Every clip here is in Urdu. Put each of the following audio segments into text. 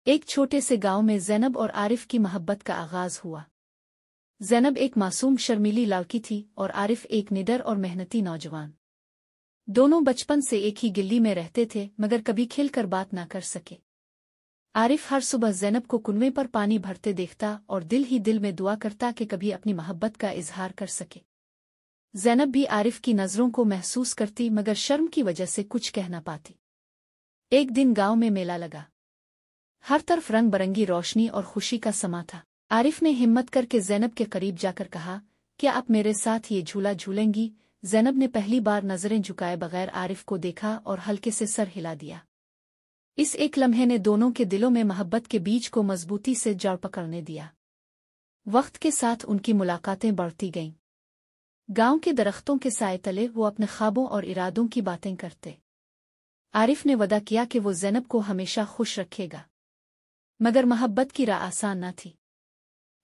ایک چھوٹے سے گاؤں میں زینب اور عارف کی محبت کا آغاز ہوا۔ زینب ایک معصوم شرمیلی لڑکی تھی اور عارف ایک نڈر اور محنتی نوجوان۔ دونوں بچپن سے ایک ہی گلی میں رہتے تھے مگر کبھی کھل کر بات نہ کر سکے۔ عارف ہر صبح زینب کو کنویں پر پانی بھرتے دیکھتا اور دل ہی دل میں دعا کرتا کہ کبھی اپنی محبت کا اظہار کر سکے۔ زینب بھی عارف کی نظروں کو محسوس کرتی مگر شرم کی وجہ سے کچھ کہہ نہ پاتی۔ ایک دن گاؤں میں میلہ لگا۔ ہر طرف رنگ برنگی روشنی اور خوشی کا سما تھا۔ عارف نے ہمت کر کے زینب کے قریب جا کر کہا، کیا آپ میرے ساتھ یہ جھولا جھولیں گی؟ زینب نے پہلی بار نظریں جھکائے بغیر عارف کو دیکھا اور ہلکے سے سر ہلا دیا۔ اس ایک لمحے نے دونوں کے دلوں میں محبت کے بیج کو مضبوطی سے جڑ پکڑنے دیا۔ وقت کے ساتھ ان کی ملاقاتیں بڑھتی گئیں۔ گاؤں کے درختوں کے سائے تلے وہ اپنے خوابوں اور ارادوں کی باتیں کرتے۔ عارف نے وعدہ کیا کہ وہ زینب کو ہمیشہ خوش رکھے گا، مگر محبت کی راہ آسان نہ تھی۔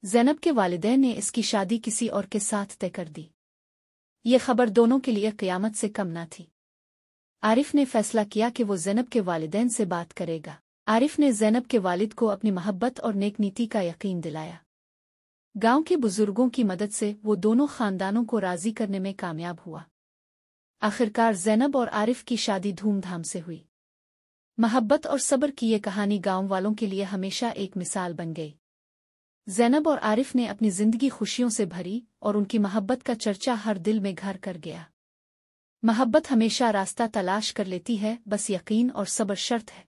زینب کے والدین نے اس کی شادی کسی اور کے ساتھ طے کر دی۔ یہ خبر دونوں کے لیے قیامت سے کم نہ تھی۔ عارف نے فیصلہ کیا کہ وہ زینب کے والدین سے بات کرے گا۔ عارف نے زینب کے والد کو اپنی محبت اور نیک نیتی کا یقین دلایا۔ گاؤں کے بزرگوں کی مدد سے وہ دونوں خاندانوں کو راضی کرنے میں کامیاب ہوا۔ آخرکار زینب اور عارف کی شادی دھوم دھام سے ہوئی۔ محبت اور صبر کی یہ کہانی گاؤں والوں کے لیے ہمیشہ ایک مثال بن گئی۔ زینب اور عارف نے اپنی زندگی خوشیوں سے بھری اور ان کی محبت کا چرچا ہر دل میں گھر کر گیا۔ محبت ہمیشہ راستہ تلاش کر لیتی ہے، بس یقین اور صبر شرط ہے۔